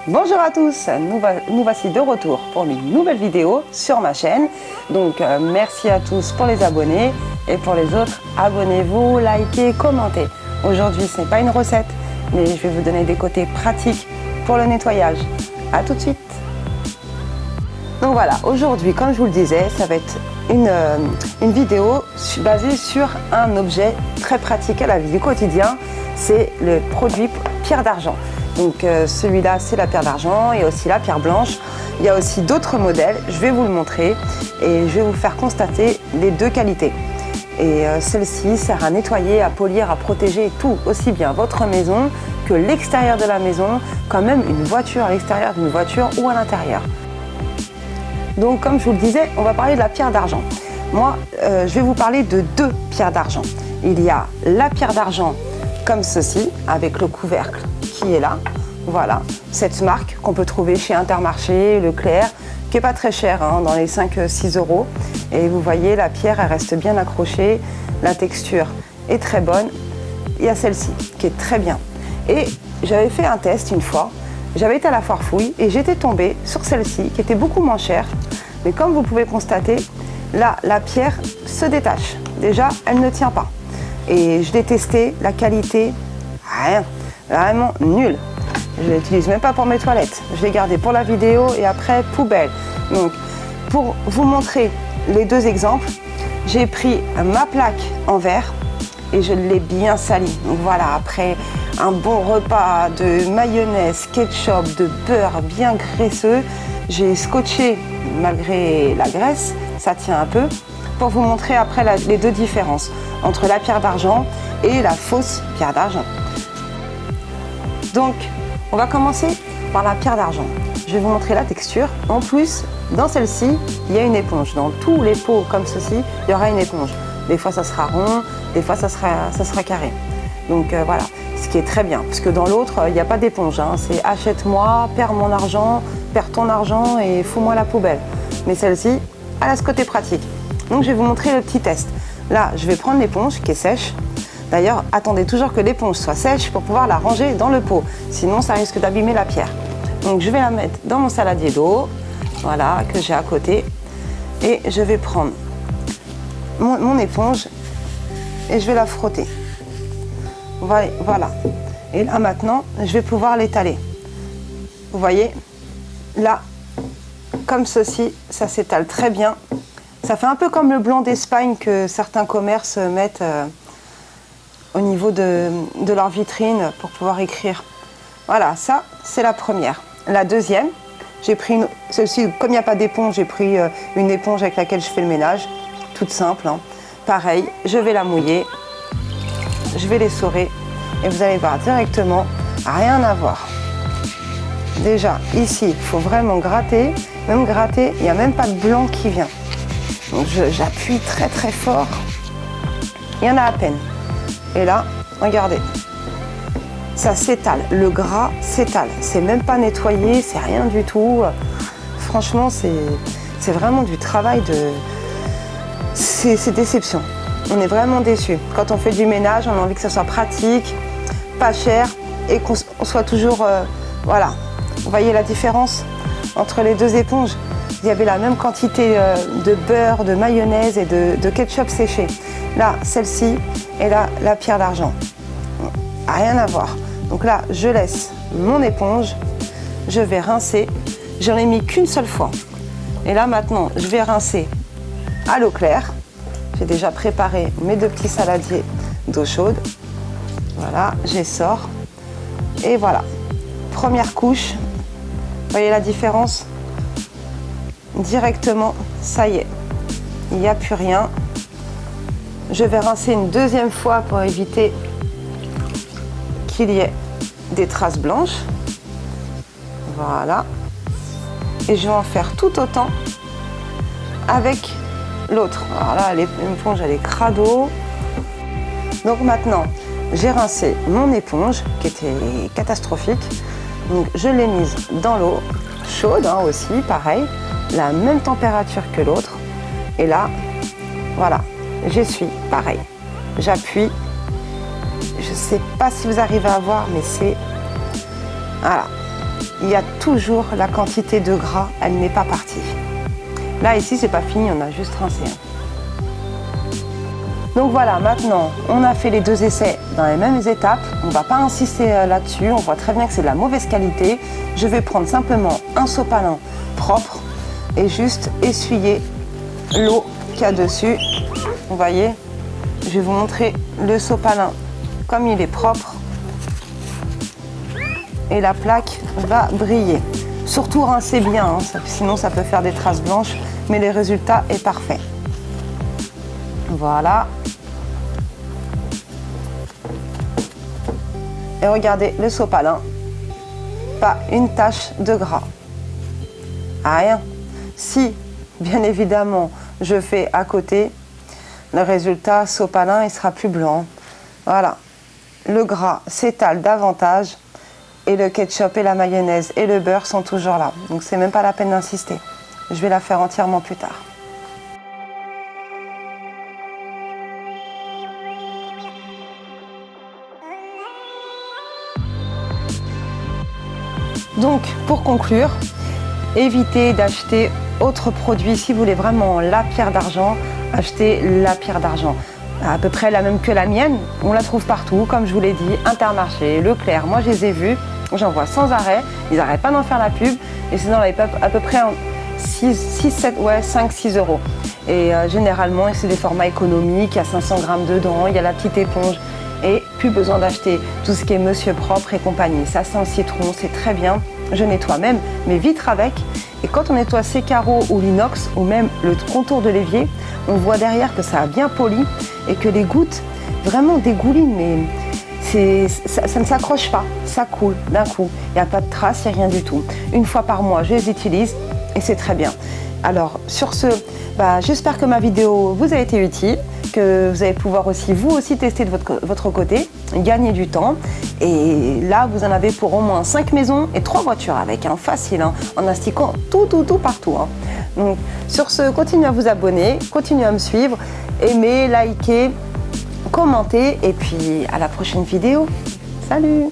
Bonjour à tous, nous voici de retour pour une nouvelle vidéo sur ma chaîne. Donc merci à tous pour les abonnés et pour les autres, abonnez-vous, likez, commentez. Aujourd'hui ce n'est pas une recette, mais je vais vous donner des côtés pratiques pour le nettoyage. A tout de suite. Donc voilà, aujourd'hui comme je vous le disais, ça va être une vidéo basée sur un objet très pratique à la vie du quotidien. C'est le produit pierre d'argent. Donc celui-là c'est la pierre d'argent et aussi la pierre blanche. Il y a aussi d'autres modèles, je vais vous le montrer et je vais vous faire constater les deux qualités. Et celle-ci sert à nettoyer, à polir, à protéger tout, aussi bien votre maison que l'extérieur de la maison, quand même une voiture à l'extérieur d'une voiture ou à l'intérieur. Donc comme je vous le disais, on va parler de la pierre d'argent. Moi, je vais vous parler de deux pierres d'argent. Il y a la pierre d'argent comme ceci, avec le couvercle qui est là. Voilà, cette marque qu'on peut trouver chez Intermarché, Leclerc, qui n'est pas très cher, hein, dans les 5-6 euros. Et vous voyez, la pierre, elle reste bien accrochée, la texture est très bonne. Il y a celle-ci qui est très bien. Et j'avais fait un test une fois, j'avais été à la foire fouille et j'étais tombée sur celle-ci qui était beaucoup moins chère. Mais comme vous pouvez constater, là, la pierre se détache. Déjà, elle ne tient pas. Et je l'ai testé, la qualité, rien, vraiment nul. Je ne l'utilise même pas pour mes toilettes. Je l'ai gardé pour la vidéo et après, poubelle. Donc, pour vous montrer les deux exemples, j'ai pris ma plaque en verre et je l'ai bien salie. Donc voilà, après un bon repas de mayonnaise, ketchup, de beurre bien graisseux, j'ai scotché malgré la graisse, ça tient un peu, pour vous montrer après les deux différences entre la pierre d'argent et la fausse pierre d'argent. Donc, on va commencer par la pierre d'argent. Je vais vous montrer la texture. En plus, dans celle-ci, il y a une éponge. Dans tous les pots comme ceci, il y aura une éponge. Des fois, ça sera rond, des fois, ça sera carré. Donc voilà, ce qui est très bien. Parce que dans l'autre, il n'y a pas d'éponge. Hein. C'est achète-moi, perds mon argent, perds ton argent et fous-moi la poubelle. Mais celle-ci, elle a ce côté pratique. Donc, je vais vous montrer le petit test. Là, je vais prendre l'éponge qui est sèche. D'ailleurs, attendez toujours que l'éponge soit sèche pour pouvoir la ranger dans le pot. Sinon, ça risque d'abîmer la pierre. Donc, je vais la mettre dans mon saladier d'eau, voilà, que j'ai à côté. Et je vais prendre mon éponge et je vais la frotter. Voilà. Et là, maintenant, je vais pouvoir l'étaler. Vous voyez, là, comme ceci, ça s'étale très bien. Ça fait un peu comme le blanc d'Espagne que certains commerces mettent au niveau de leur vitrine pour pouvoir écrire. Voilà, ça, c'est la première. La deuxième, j'ai pris celle-ci, comme il n'y a pas d'éponge, j'ai pris une éponge avec laquelle je fais le ménage, toute simple. Hein. Pareil, je vais la mouiller, je vais l'essorer et vous allez voir directement, rien à voir. Déjà, ici, il faut vraiment gratter. Même gratter, il n'y a même pas de blanc qui vient. Donc j'appuie très très fort. Il y en a à peine. Et là, regardez, ça s'étale, le gras s'étale. C'est même pas nettoyé, c'est rien du tout. Franchement, c'est vraiment du travail de... C'est déception. On est vraiment déçus. Quand on fait du ménage, on a envie que ça soit pratique, pas cher et qu'on soit toujours... voilà. Vous voyez la différence entre les deux éponges? Il y avait la même quantité de beurre, de mayonnaise et de ketchup séché. Là, celle-ci et là, la pierre d'argent. Rien à voir. Donc là, je laisse mon éponge. Je vais rincer. J'en ai mis qu'une seule fois. Et là, maintenant, je vais rincer à l'eau claire. J'ai déjà préparé mes deux petits saladiers d'eau chaude. Voilà, j'essore. Et voilà. Première couche. Vous voyez la différence? Directement, ça y est, il n'y a plus rien. Je vais rincer une deuxième fois pour éviter qu'il y ait des traces blanches. Voilà. Et je vais en faire tout autant avec l'autre. Alors là, l'éponge, elle est crado. Donc maintenant, j'ai rincé mon éponge qui était catastrophique. Donc je l'ai mise dans l'eau chaude hein, aussi, pareil. La même température que l'autre et là voilà, j'essuie pareil, j'appuie, je sais pas si vous arrivez à voir mais c'est voilà, il y a toujours la quantité de gras, elle n'est pas partie. Là, ici, c'est pas fini, on a juste rincé. Donc voilà, maintenant, on a fait les 2 essais dans les mêmes étapes. On ne va pas insister là-dessus, on voit très bien que c'est de la mauvaise qualité. Je vais prendre simplement un sopalin propre et juste essuyer l'eau qu'il y a dessus. Vous voyez, je vais vous montrer le sopalin comme il est propre. Et la plaque va briller. Surtout rincez bien, hein, sinon ça peut faire des traces blanches, mais le résultat est parfait. Voilà. Et regardez le sopalin, pas une tache de gras. Rien. Si, bien évidemment, je fais à côté, le résultat sopalin, il sera plus blanc. Voilà. Le gras s'étale davantage. Et le ketchup et la mayonnaise et le beurre sont toujours là. Donc c'est même pas la peine d'insister. Je vais la faire entièrement plus tard. Donc pour conclure, évitez d'acheter autres produits. Si vous voulez vraiment la pierre d'argent, achetez la pierre d'argent. À peu près la même que la mienne, on la trouve partout, comme je vous l'ai dit, Intermarché, Leclerc, moi je les ai vus, j'en vois sans arrêt, ils n'arrêtent pas d'en faire la pub, et c'est dans à peu près 5-6 euros. Et généralement, c'est des formats économiques, il y a 500 grammes dedans, il y a la petite éponge, et plus besoin d'acheter tout ce qui est Monsieur Propre et compagnie. Ça sent le citron, c'est très bien, je nettoie même mes vitres avec, et quand on nettoie ces carreaux ou l'inox, ou même le contour de l'évier, on voit derrière que ça a bien poli, et que les gouttes vraiment dégoulinent, mais ça ne s'accroche pas, ça coule d'un coup, il n'y a pas de traces, il n'y a rien du tout. Une fois par mois, je les utilise et c'est très bien. Alors sur ce, j'espère que ma vidéo vous a été utile, que vous allez pouvoir aussi vous aussi tester de votre côté, gagner du temps. Et là, vous en avez pour au moins 5 maisons et 3 voitures avec, facile, en astiquant tout partout. Donc sur ce, continuez à vous abonner, continuez à me suivre, aimez, likez, commentez et puis à la prochaine vidéo. Salut!